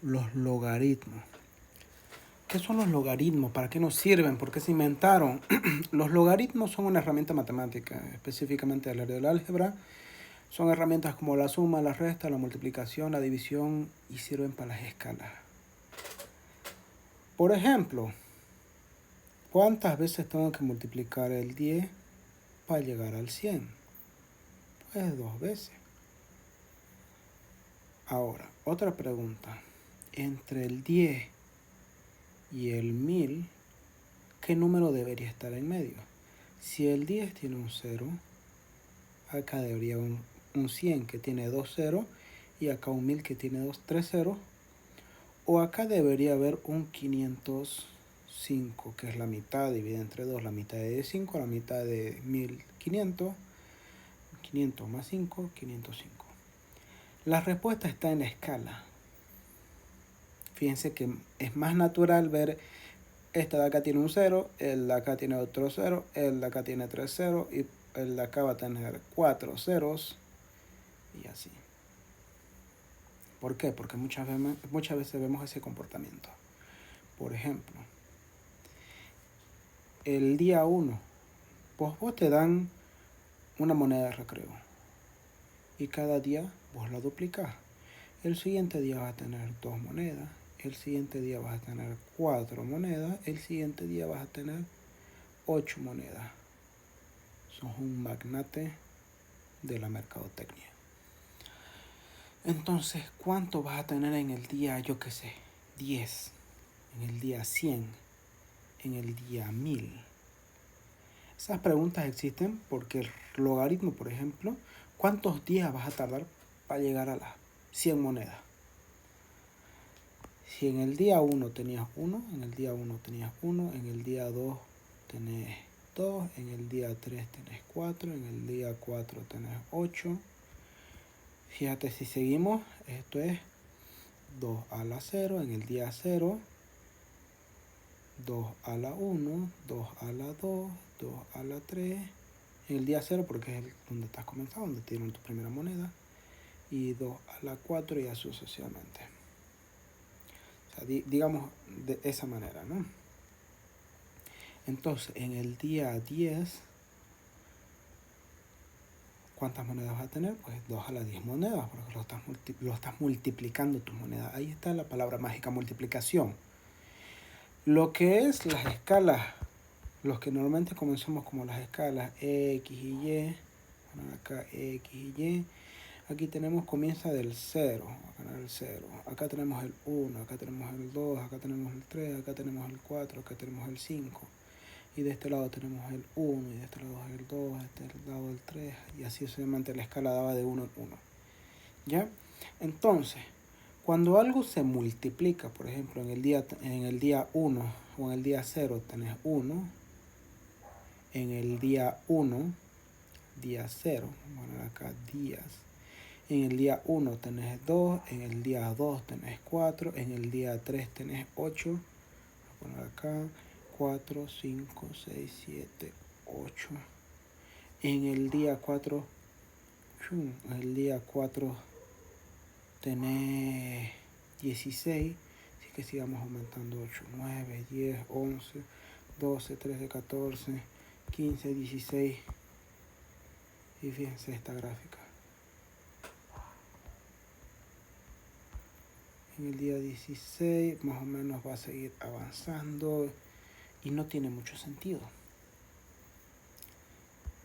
Los logaritmos. ¿Qué son los logaritmos? ¿Para qué nos sirven? ¿Por qué se inventaron? Los logaritmos son una herramienta matemática, específicamente del área del álgebra. Son herramientas como la suma, la resta, la multiplicación, la división y sirven para las escalas. Por ejemplo, ¿cuántas veces tengo que multiplicar el 10 para llegar al 100? Pues 2 veces. Ahora, otra pregunta. Entre el 10 y el 1000, ¿qué número debería estar en medio? Si el 10 tiene un 0, acá debería un 100 que tiene 2 ceros y acá un 1000 que tiene 3 ceros. O acá debería haber un 505, que es la mitad dividida entre 2, la mitad de 5, la mitad de 1500. 500 más 5, 505. La respuesta está en la escala. Fíjense que es más natural ver esta de acá tiene un 0, el de acá tiene otro 0, el de acá tiene 3 ceros y el de acá va a tener 4 ceros y así. ¿Por qué? Porque muchas veces vemos ese comportamiento. Por ejemplo, el día 1, pues vos te dan una moneda de recreo y cada día vos la duplicás. El siguiente día vas a tener 2 monedas, el siguiente día vas a tener 4 monedas, el siguiente día vas a tener 8 monedas. Sos un magnate de la mercadotecnia. Entonces, ¿cuánto vas a tener en el día, yo qué sé, 10, en el día 100, en el día 1000? Esas preguntas existen porque el logaritmo, por ejemplo, ¿cuántos días vas a tardar para llegar a las 100 monedas? Si en el día 1 tenías 1, en el día 1 tenías 1, en el día 2 tenés 2, en el día 3 tenés 4, en el día 4 tenés 8. Fíjate, si seguimos, esto es 2 a la 0, en el día 0, 2 a la 1, 2 a la 2, 2 a la 3, en el día 0 porque es donde estás comenzando, donde tienes tu primera moneda, y 2 a la 4 y así sucesivamente. O sea, digamos de esa manera, ¿no? Entonces, en el día 10, ¿cuántas monedas vas a tener? Pues 2 a las 10 monedas, porque lo estás multiplicando tus monedas. Ahí está la palabra mágica, multiplicación. Lo que es las escalas, los que normalmente comenzamos como las escalas X y Y, acá X y Y, aquí tenemos comienza del 0, el 0, acá tenemos el 1, acá tenemos el 2, acá tenemos el 3, acá tenemos el 4, acá tenemos el 5. Y de este lado tenemos el 1, y de este lado el 2, de este lado el 3, y así sucesivamente la escala daba de 1 en 1. ¿Ya? Entonces, cuando algo se multiplica, por ejemplo, en el día 1 o en el día 0 tenés 1, en el día 1, día 0, vamos a poner acá días, en el día 1 tenés 2, en el día 2 tenés 4, en el día 3 tenés 8, voy a poner acá 4, 5, 6, 7, 8. En el día 4, tenés 16, así que sigamos aumentando 8, 9, 10, 11, 12, 13, 14, 15, 16. Y fíjense esta gráfica. En el día 16 más o menos va a seguir avanzando y no tiene mucho sentido.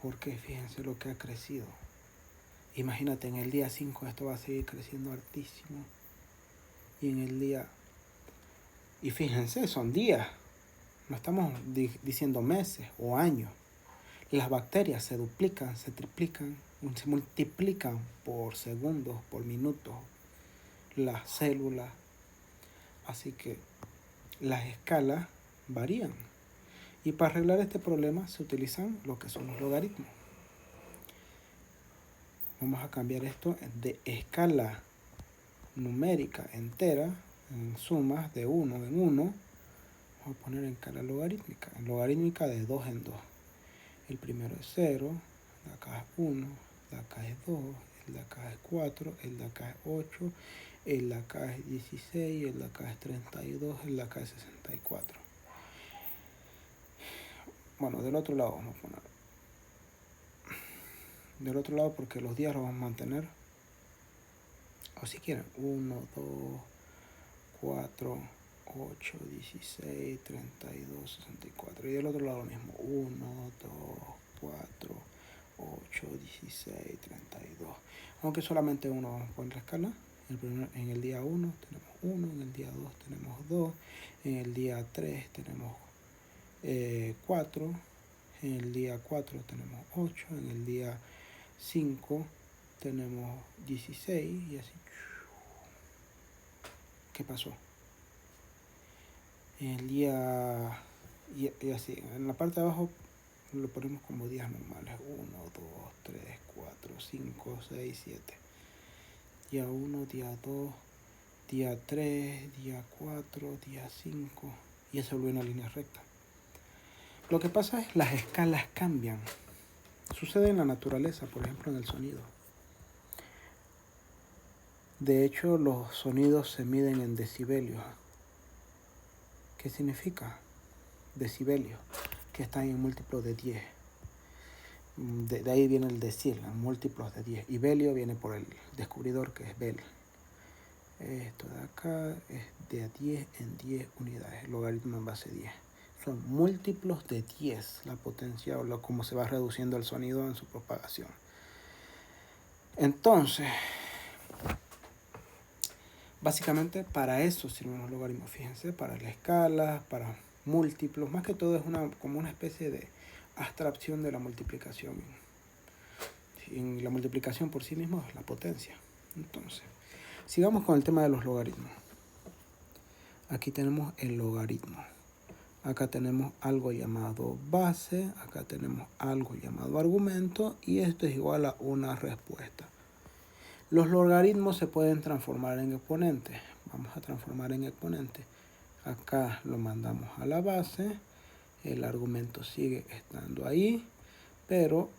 Porque fíjense lo que ha crecido. Imagínate, en el día 5 esto va a seguir creciendo altísimo. Y en el día... Y fíjense, son días. No estamos diciendo meses o años. Las bacterias se duplican, se triplican, se multiplican por segundos, por minutos. Las células. Así que las escalas varían. Y para arreglar este problema se utilizan lo que son los logaritmos. Vamos a cambiar esto de escala numérica entera, en sumas de 1 en 1, vamos a poner en escala logarítmica de 2 en 2. El primero es 0, el de acá es 1, el de acá es 2, el de acá es 4, el de acá es 8, el de acá es 16, el de acá es 32, el de acá es 64. Bueno, del otro lado vamos a poner. Del otro lado porque los días los vamos a mantener. O si quieren, 1, 2, 4, 8, 16, 32, 64. Y del otro lado lo mismo. 1, 2, 4, 8, 16, 32. Aunque solamente uno vamos a poner la escala. En el día 1 tenemos 1, en el día 2 tenemos 2, en el día 3 tenemos 4, en el día 4 tenemos 8, en el día 5 tenemos 16 y así. ¿Qué pasó? En el día y así, en la parte de abajo lo ponemos como días normales. 1, 2, 3, 4, 5, 6, 7. Día 1, día 2, día 3, día 4, día 5. Y eso vuelve una línea recta. Lo que pasa es que las escalas cambian. Sucede en la naturaleza, por ejemplo en el sonido. De hecho, los sonidos se miden en decibelios. ¿Qué significa? Decibelios, que están en múltiplos de 10. De ahí viene el decir, en múltiplos de 10. Y Belio viene por el descubridor que es Bell. Esto de acá es de 10 en 10 unidades, logaritmo en base 10. Son múltiplos de 10 la potencia o cómo se va reduciendo el sonido en su propagación. Entonces, básicamente para eso sirven los logaritmos, fíjense, para la escala, para múltiplos, más que todo es como una especie de abstracción de la multiplicación. Y la multiplicación por sí misma es la potencia. Entonces, sigamos con el tema de los logaritmos. Aquí tenemos el logaritmo. Acá tenemos algo llamado base, acá tenemos algo llamado argumento y esto es igual a una respuesta. Los logaritmos se pueden transformar en exponentes. Vamos a transformar en exponentes. Acá lo mandamos a la base, el argumento sigue estando ahí, pero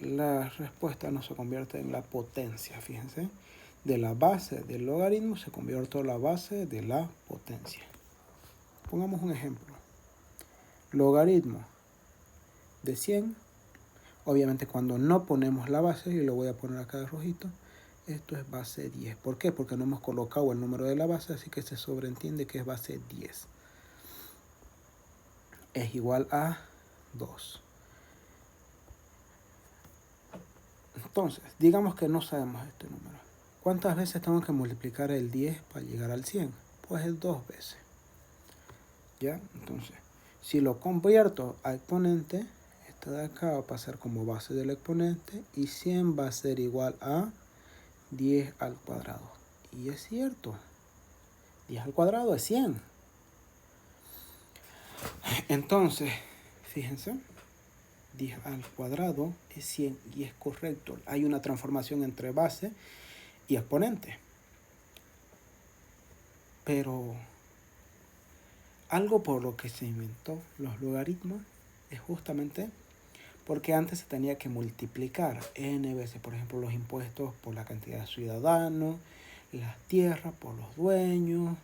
la respuesta no se convierte en la potencia, fíjense. De la base del logaritmo se convierte en la base de la potencia. Pongamos un ejemplo. Logaritmo de 100. Obviamente cuando no ponemos la base, y lo voy a poner acá de rojito, esto es base 10. ¿Por qué? Porque no hemos colocado el número de la base, así que se sobreentiende que es base 10. Es igual a 2. Entonces, digamos que no sabemos este número. ¿Cuántas veces tengo que multiplicar el 10 para llegar al 100? Pues es 2 veces. ¿Ya? Entonces, si lo convierto a exponente, esto de acá va a pasar como base del exponente y 100 va a ser igual a 10 al cuadrado. Y es cierto, 10 al cuadrado es 100. Entonces, fíjense, 10 al cuadrado es 100 y es correcto. Hay una transformación entre base y exponente. Pero algo por lo que se inventó los logaritmos es justamente porque antes se tenía que multiplicar n veces, por ejemplo, los impuestos por la cantidad de ciudadanos, las tierras por los dueños,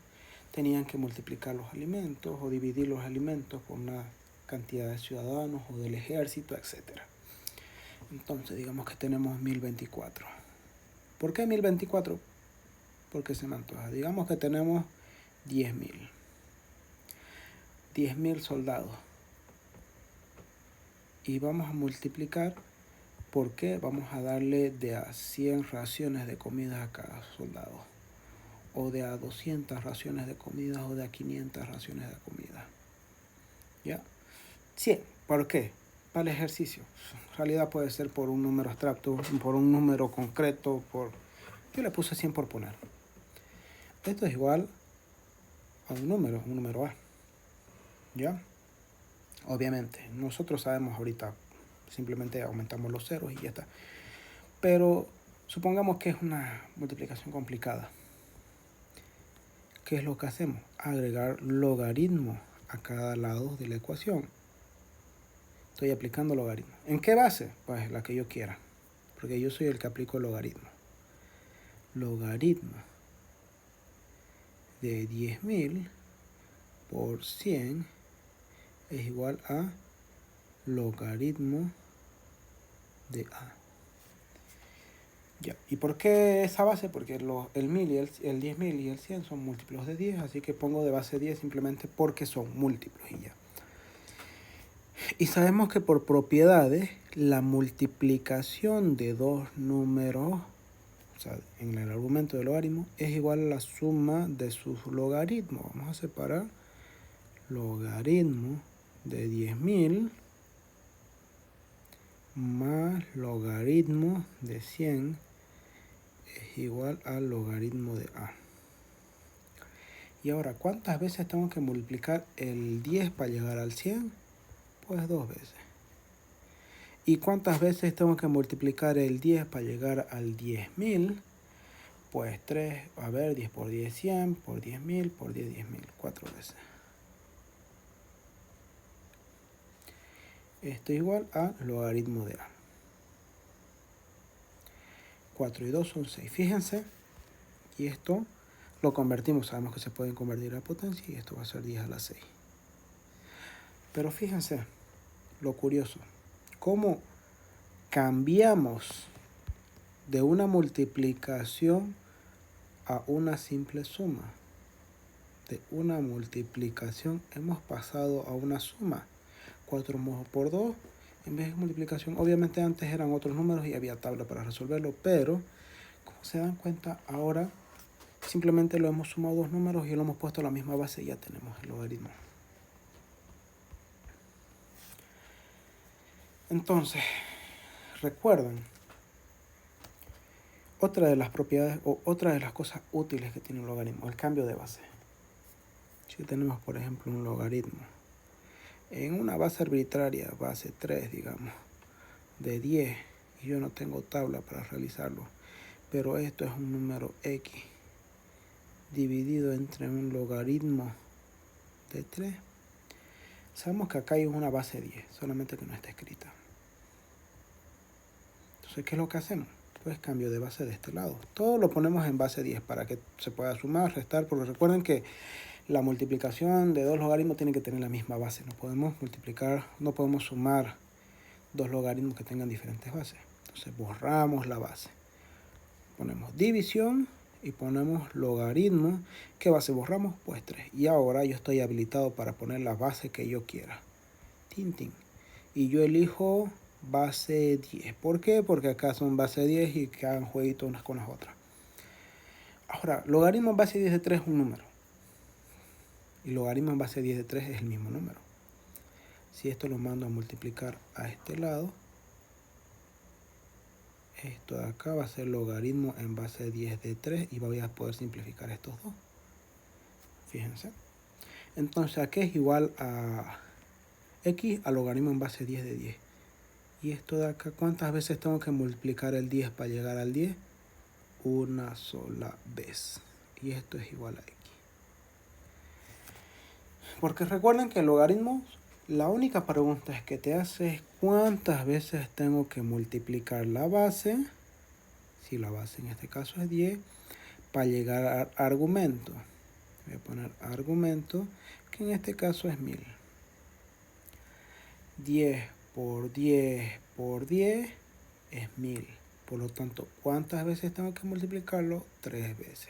tenían que multiplicar los alimentos o dividir los alimentos por una cantidad de ciudadanos o del ejército, etc. Entonces, digamos que tenemos 1024. ¿Por qué 1024? Porque se me antoja. Digamos que tenemos 10.000. 10.000 soldados. Y vamos a multiplicar porque vamos a darle de a 100 raciones de comida a cada soldado. O de a 200 raciones de comida o de a 500 raciones de comida. ¿Ya? 100. ¿Por qué? Para el ejercicio. En realidad puede ser por un número abstracto, por un número concreto, yo le puse 100 por poner. Esto es igual a un número A. ¿Ya? Obviamente, nosotros sabemos ahorita, simplemente aumentamos los ceros y ya está. Pero supongamos que es una multiplicación complicada. ¿Qué es lo que hacemos? Agregar logaritmo a cada lado de la ecuación. Estoy aplicando logaritmo. ¿En qué base? Pues la que yo quiera, porque yo soy el que aplico logaritmo. Logaritmo de 10.000 por 100 es igual a logaritmo de A. Ya. ¿Y por qué esa base? Porque el 1000 y el 10.000 y el 100 son múltiplos de 10, así que pongo de base 10 simplemente porque son múltiplos y ya. Y sabemos que por propiedades, la multiplicación de dos números, o sea, en el argumento del logaritmo, es igual a la suma de sus logaritmos. Vamos a separar logaritmo de 10.000 más logaritmo de 100 es igual al logaritmo de A. Y ahora, ¿cuántas veces tengo que multiplicar el 10 para llegar al 100? Pues 2 veces. ¿Y cuántas veces tengo que multiplicar el 10 para llegar al 10.000? Pues 3, a ver, 10 por 10, 100, por 10.000, por 10, 10.000, 4 veces. Esto es igual a logaritmo de A. 4 y 2 son 6. Fíjense, y esto lo convertimos, sabemos que se pueden convertir a potencia y esto va a ser 10 a la 6. Pero fíjense lo curioso, cómo cambiamos de una multiplicación a una simple suma. De una multiplicación hemos pasado a una suma. 4 por 2 en vez de multiplicación. Obviamente antes eran otros números y había tabla para resolverlo, pero como se dan cuenta ahora simplemente lo hemos sumado dos números y lo hemos puesto a la misma base y ya tenemos el logaritmo. Entonces, recuerden, otra de las propiedades o otra de las cosas útiles que tiene un logaritmo, el cambio de base. Si tenemos, por ejemplo, un logaritmo en una base arbitraria, base 3, digamos, de 10, y yo no tengo tabla para realizarlo, pero esto es un número x dividido entre un logaritmo de 3. Sabemos que acá hay una base 10, solamente que no está escrita. Entonces, ¿qué es lo que hacemos? Pues cambio de base de este lado. Todo lo ponemos en base 10 para que se pueda sumar, restar, porque recuerden que la multiplicación de dos logaritmos tiene que tener la misma base. No podemos multiplicar, no podemos sumar dos logaritmos que tengan diferentes bases. Entonces borramos la base. Ponemos división y ponemos logaritmo. ¿Qué base borramos? Pues 3. Y ahora yo estoy habilitado para poner la base que yo quiera. Tin. Y yo elijo base 10. ¿Por qué? Porque acá son base 10 y que hagan jueguitos unas con las otras. Ahora, logaritmo en base 10 de 3 es un número. Y logaritmo en base 10 de 3 es el mismo número. Si esto lo mando a multiplicar a este lado, esto de acá va a ser logaritmo en base 10 de 3 y voy a poder simplificar estos dos. Fíjense. Entonces aquí es igual a x a logaritmo en base 10 de 10. Y esto de acá, ¿cuántas veces tengo que multiplicar el 10 para llegar al 10? Una sola vez. Y esto es igual a x. Porque recuerden que el logaritmo, la única pregunta es que te hace es cuántas veces tengo que multiplicar la base, si la base en este caso es 10, para llegar al argumento. Voy a poner argumento, que en este caso es 1000. 10 por 10 por 10 es 1000. Por lo tanto, ¿cuántas veces tengo que multiplicarlo? 3 veces.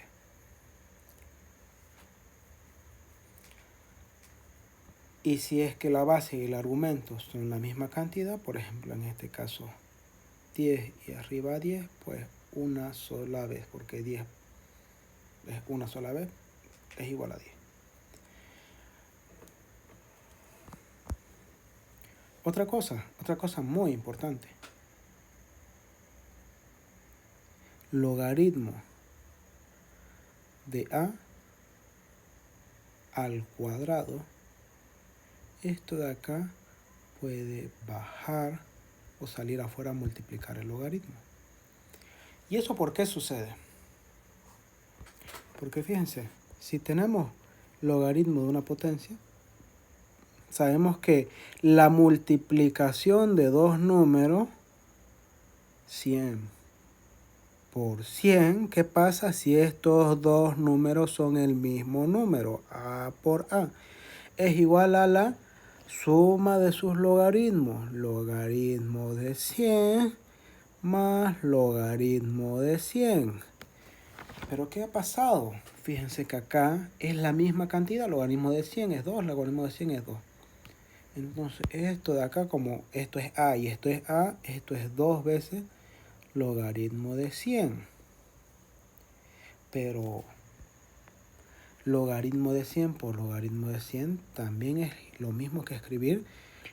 Y si es que la base y el argumento son la misma cantidad, por ejemplo, en este caso 10 y arriba 10, pues una sola vez, porque 10 es una sola vez, es igual a 10. Otra cosa muy importante. Logaritmo de A al cuadrado. Esto de acá puede bajar o salir afuera a multiplicar el logaritmo. ¿Y eso por qué sucede? Porque fíjense, si tenemos logaritmo de una potencia, sabemos que la multiplicación de dos números, 100 por 100. ¿Qué pasa si estos dos números son el mismo número? A por A es igual a la suma de sus logaritmos. Logaritmo de 100 más logaritmo de 100. ¿Pero qué ha pasado? Fíjense que acá es la misma cantidad. Logaritmo de 100 es 2, logaritmo de 100 es 2. Entonces esto de acá, como esto es A y esto es A, esto es 2 veces logaritmo de 100. Pero logaritmo de 100 por logaritmo de 100 también es lo mismo que escribir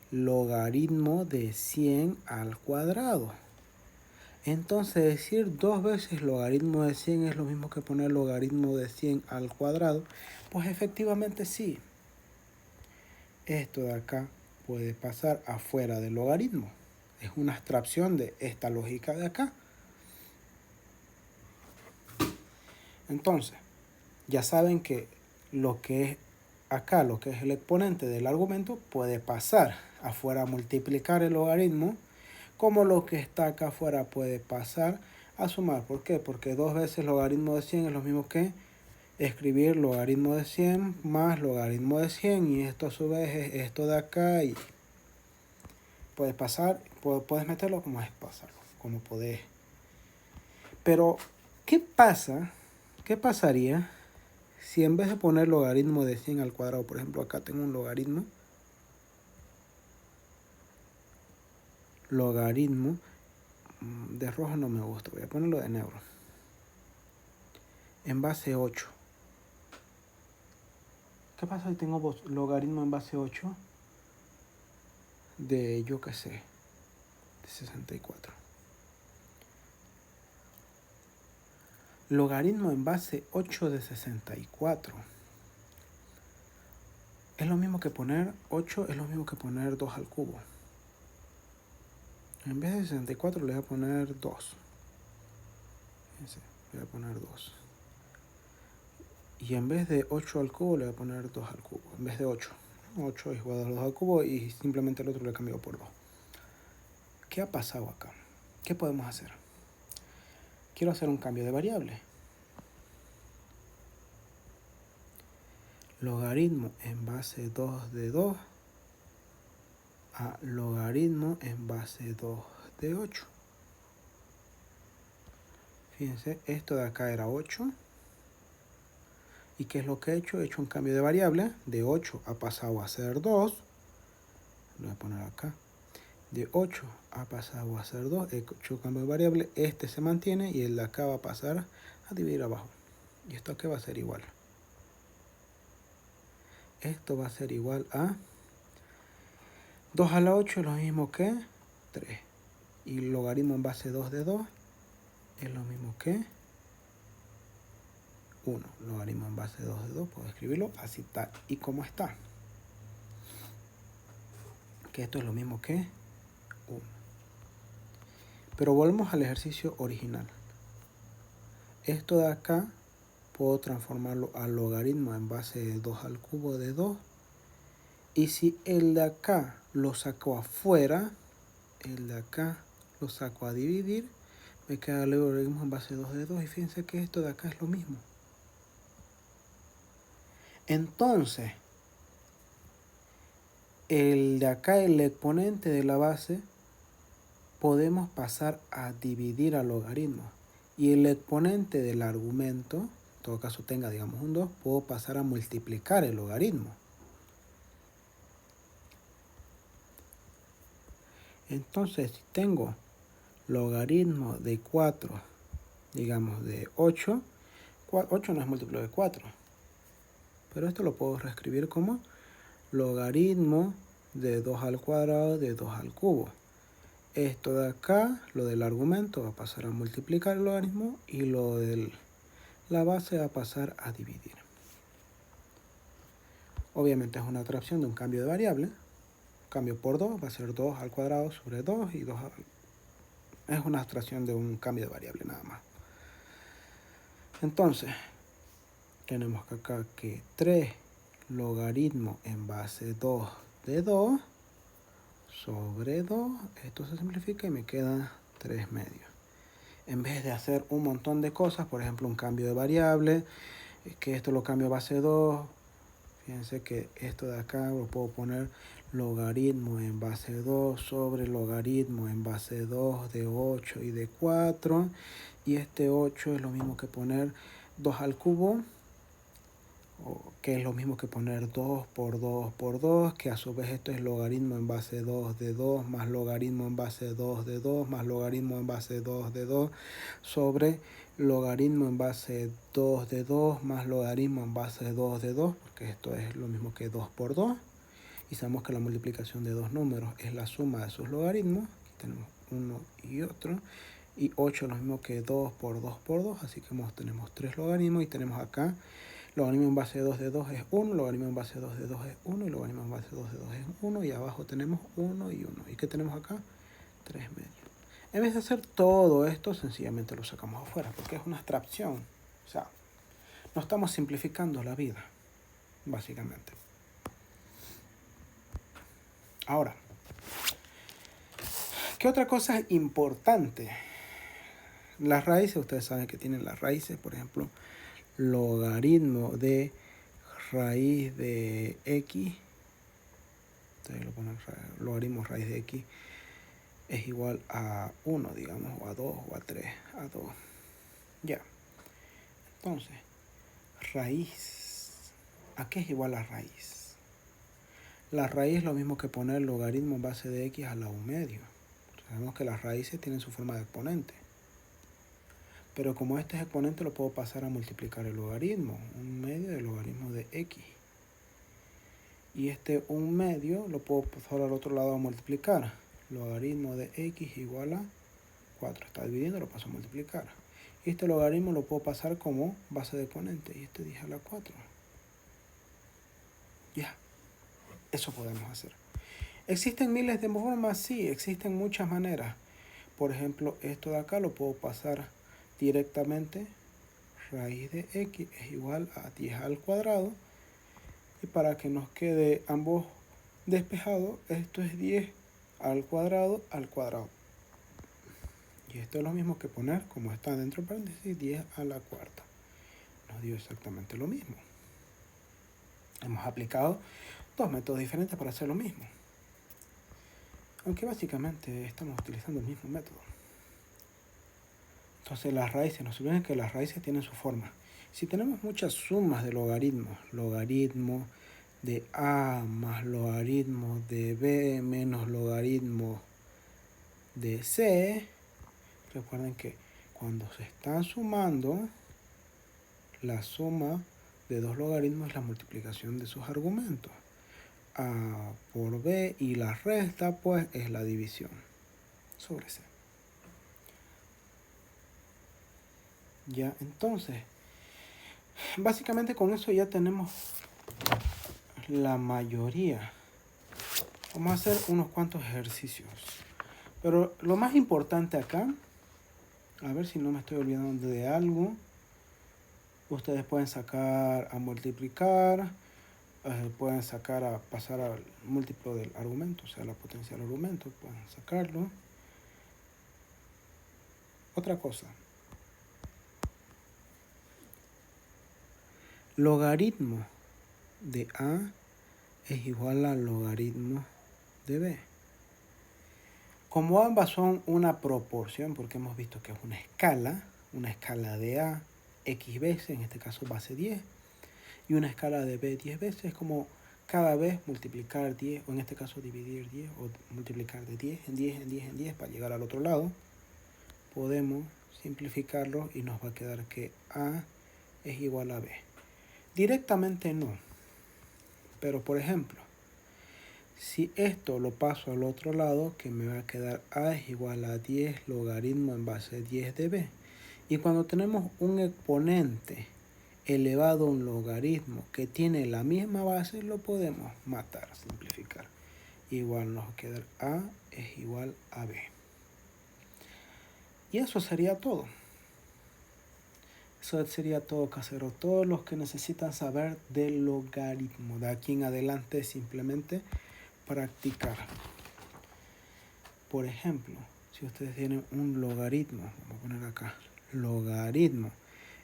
logaritmo de 100 al cuadrado. Entonces decir 2 veces logaritmo de 100 es lo mismo que poner logaritmo de 100 al cuadrado. Pues efectivamente sí. Esto de acá puede pasar afuera del logaritmo. Es una abstracción de esta lógica de acá. Entonces, ya saben que lo que es acá, lo que es el exponente del argumento, puede pasar afuera a multiplicar el logaritmo, como lo que está acá afuera puede pasar a sumar. ¿Por qué? Porque 2 veces logaritmo de 100 es lo mismo que escribir logaritmo de 100 más logaritmo de 100, y esto a su vez es esto de acá, y puedes pasar, puedes meterlo como es pasarlo, como podés. Pero, ¿qué pasa? ¿Qué pasaría si en vez de poner logaritmo de 100 al cuadrado, por ejemplo, acá tengo un logaritmo de rojo no me gusta, voy a ponerlo de negro, en base 8? ¿Qué pasa si tengo logaritmo en base 8 de, yo qué sé, de 64? Logaritmo en base 8 de 64. Es lo mismo que poner 8, es lo mismo que poner 2 al cubo. En vez de 64 le voy a poner 2. Fíjense, le voy a poner 2. Y en vez de 8 al cubo le voy a poner 2 al cubo. En vez de 8. 8 es igual a 2 al cubo y simplemente el otro le cambio por 2. ¿Qué ha pasado acá? ¿Qué podemos hacer? Quiero hacer un cambio de variable. Logaritmo en base 2 de 2 a logaritmo en base 2 de 8. Fíjense, esto de acá era 8. ¿Y qué es lo que he hecho? He hecho un cambio de variable. De 8 ha pasado a ser 2. Lo voy a poner acá. De 8 ha pasado a ser 2. He hecho un cambio de variable. Este se mantiene y el de acá va a pasar a dividir abajo. Y esto aquí va a ser igual. Esto va a ser igual a 2 a la 8 es lo mismo que 3. Y logaritmo en base 2 de 2 es lo mismo que 1. Logaritmo en base 2 de 2, puedo escribirlo así tal y como está. Que esto es lo mismo que 1. Pero volvemos al ejercicio original. Esto de acá puedo transformarlo a logaritmo en base de 2 al cubo de 2. Y si el de acá lo saco afuera, el de acá lo saco a dividir, me queda el logaritmo en base de 2 de 2. Y fíjense que esto de acá es lo mismo. Entonces, el de acá, el exponente de la base, podemos pasar a dividir al logaritmo. Y el exponente del argumento, en todo caso tenga digamos un 2, puedo pasar a multiplicar el logaritmo. Entonces, si tengo logaritmo de 4, digamos de 8, 8 no es múltiplo de 4. Pero esto lo puedo reescribir como logaritmo de 2 al cuadrado de 2 al cubo. Esto de acá, lo del argumento, va a pasar a multiplicar el logaritmo y lo de la base va a pasar a dividir. Obviamente es una abstracción de un cambio de variable. Cambio por 2, va a ser 2 al cuadrado sobre 2 y 2 al... Es una abstracción de un cambio de variable nada más. Entonces, tenemos que acá que 3 logaritmo en base 2 de 2 sobre 2. Esto se simplifica y me queda 3 medios. en vez de hacer un montón de cosas, por ejemplo, un cambio de variable, que esto lo cambio a base 2. Fíjense que esto de acá lo puedo poner logaritmo en base 2 sobre logaritmo en base 2 de 8 y de 4. Y este 8 es lo mismo que poner 2 al cubo, que es lo mismo que poner 2 por 2 por 2, que a su vez esto es logaritmo en base 2 de 2 más logaritmo en base 2 de 2 más logaritmo en base 2 de 2 sobre logaritmo en base 2 de 2 más logaritmo en base 2 de 2, porque esto es lo mismo que 2 por 2. Y sabemos que la multiplicación de dos números es la suma de sus logaritmos. Aquí tenemos uno y otro. Y 8 es lo mismo que 2 por 2 por 2. Así que tenemos 3 logaritmos. Y tenemos acá logaritmo en base 2 de 2 es 1. Logaritmo en base 2 de 2 es 1. Y logaritmo en base 2 de 2 es 1. Y abajo tenemos 1 y 1. ¿Y qué tenemos acá? 3 medios. En vez de hacer todo esto, sencillamente lo sacamos afuera. Porque es una abstracción. O sea, no estamos simplificando la vida. Básicamente. Ahora, ¿qué otra cosa es importante? Las raíces, ustedes saben que tienen las raíces, por ejemplo, logaritmo de raíz de x, ustedes lo ponen, logaritmo raíz de x es igual a 1, digamos, o a 2, o a 3, a 2. Ya. Entonces, raíz. ¿A qué es igual la raíz? La raíz es lo mismo que poner logaritmo en base de x a la 1 medio. Sabemos que las raíces tienen su forma de exponente. Pero como este es exponente, lo puedo pasar a multiplicar el logaritmo. 1 medio del logaritmo de x. Y este 1 medio lo puedo pasar al otro lado a multiplicar. Logaritmo de x igual a 4. Está dividiendo, lo paso a multiplicar. Y este logaritmo lo puedo pasar como base de exponente. Y este 10 a la 4. Ya. Eso podemos hacer. ¿Existen miles de formas? Sí, existen muchas maneras. Por ejemplo, esto de acá lo puedo pasar directamente. Raíz de x es igual a 10 al cuadrado. Y para que nos quede ambos despejados, esto es 10 al cuadrado al cuadrado. Y esto es lo mismo que poner, como está dentro de paréntesis, 10 a la cuarta. Nos dio exactamente lo mismo. Hemos aplicado dos métodos diferentes para hacer lo mismo. Aunque básicamente estamos utilizando el mismo método. Entonces las raíces, no se olviden que las raíces tienen su forma. Si tenemos muchas sumas de logaritmos, logaritmo de a más logaritmo de b menos logaritmo de c, recuerden que cuando se están sumando, la suma de dos logaritmos es la multiplicación de sus argumentos. A por b y la resta pues es la división sobre c. Ya, entonces, básicamente con eso ya tenemos la mayoría. Vamos a hacer unos cuantos ejercicios. Pero lo más importante acá, a ver si no me estoy olvidando de algo. Ustedes pueden sacar a multiplicar, pueden sacar a pasar al múltiplo del argumento, o sea, la potencia del argumento, pueden sacarlo. Otra cosa. Logaritmo de a es igual a logaritmo de b. Como ambas son una proporción, porque hemos visto que es una escala de a x veces, en este caso base 10, y una escala de b 10 veces, es como cada vez multiplicar 10, o en este caso dividir 10, o multiplicar de 10 en 10 en 10 en 10 para llegar al otro lado. Podemos simplificarlo y nos va a quedar que a es igual a b. Directamente no, pero por ejemplo, si esto lo paso al otro lado, que me va a quedar a es igual a 10 logaritmo en base 10 de b. Y cuando tenemos un exponente elevado a un logaritmo que tiene la misma base, lo podemos matar, simplificar. Igual nos va a quedar a es igual a b. Y eso sería todo. Eso sería todo, casero. Todos los que necesitan saber del logaritmo. De aquí en adelante simplemente practicar. Por ejemplo, si ustedes tienen un logaritmo, vamos a poner acá, logaritmo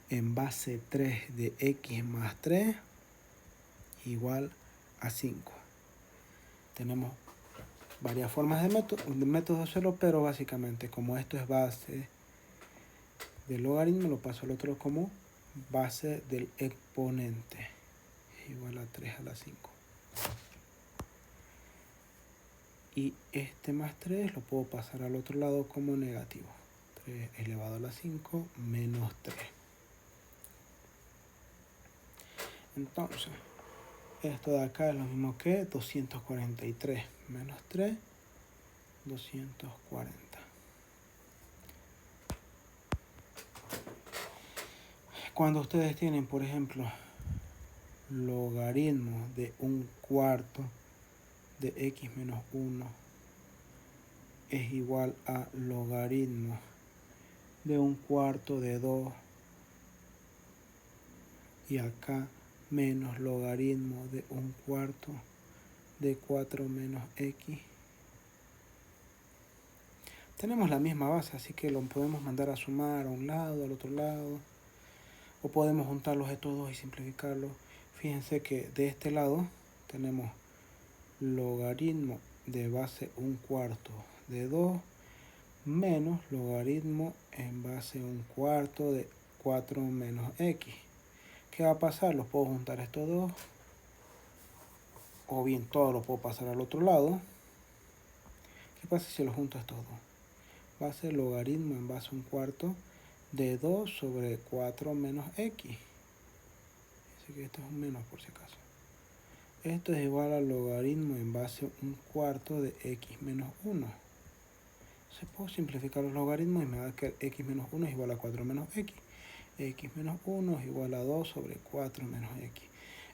en base 3 de x más 3 igual a 5. Tenemos varias formas de método de hacerlo, pero básicamente como esto es base del logaritmo, lo paso al otro como base del exponente. Es igual a 3 a la 5. Y este más 3 lo puedo pasar al otro lado como negativo. 3 elevado a la 5 menos 3. Entonces, esto de acá es lo mismo que 243 menos 3, 240. Cuando ustedes tienen, por ejemplo, logaritmo de 1/4 de x menos 1 es igual a logaritmo de 1/4 de 2 y acá menos logaritmo de 1/4 de 4 menos x. Tenemos la misma base, así que lo podemos mandar a sumar a un lado, al otro lado, o podemos juntarlos estos dos y simplificarlos. Fíjense que de este lado tenemos logaritmo de base 1/4 de 2 menos logaritmo en base 1/4 de 4 menos x. ¿Qué va a pasar? Los puedo juntar estos dos, o bien todo lo puedo pasar al otro lado. ¿Qué pasa si los junto estos dos? Va a ser logaritmo en base 1/4 de 2 sobre 4 menos x. Así que esto es un menos por si acaso. Esto es igual al logaritmo en base 1/4 de x menos 1. Se puedo simplificar los logaritmos y me da que x menos 1 es igual a 4 menos x. X menos 1 es igual a 2 sobre 4 menos x.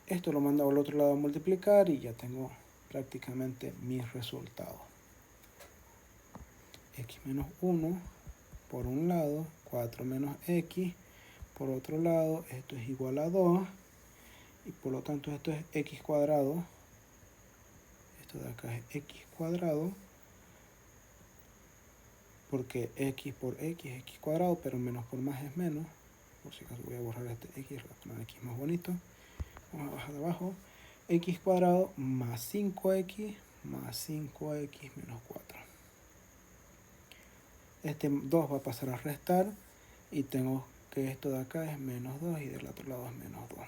Esto lo mando al otro lado a multiplicar y ya tengo prácticamente mis resultados. X menos 1 por un lado, 4 menos x por otro lado, esto es igual a 2 y por lo tanto esto es x cuadrado. Esto de acá es x cuadrado porque x por x es x cuadrado, pero menos por más es menos. Por si acaso voy a borrar este x, voy a poner x más bonito. Vamos a bajar de abajo. X cuadrado más 5x más 5x menos 4. Este 2 va a pasar a restar y tengo que esto de acá es menos 2 y del otro lado es menos 2.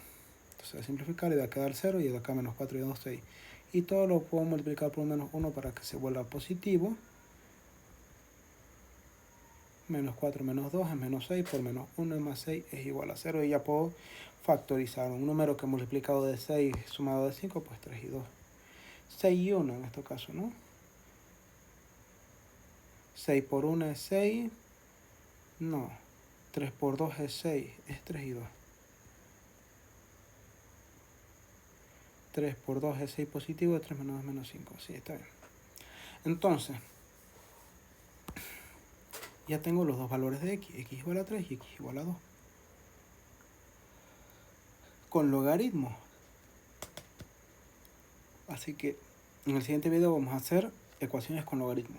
Entonces voy a simplificar y va a quedar 0 y de acá menos 4 y 2, 6. Y todo lo puedo multiplicar por menos 1 para que se vuelva positivo. Menos 4 menos 2 es menos 6, por menos 1 más 6 es igual a 0. Y ya puedo factorizar un número que multiplicado de 6 sumado de 5, pues 3 y 2. 6 y 1 en este caso, ¿no? 6 por 1 es 6. No. 3 por 2 es 6. Es 3 y 2. 3 por 2 es 6 positivo. 3 menos 2 menos 5. Sí, está bien. Entonces, ya tengo los dos valores de x. X igual a 3 y x igual a 2. Con logaritmo. Así que en el siguiente video vamos a hacer ecuaciones con logaritmo.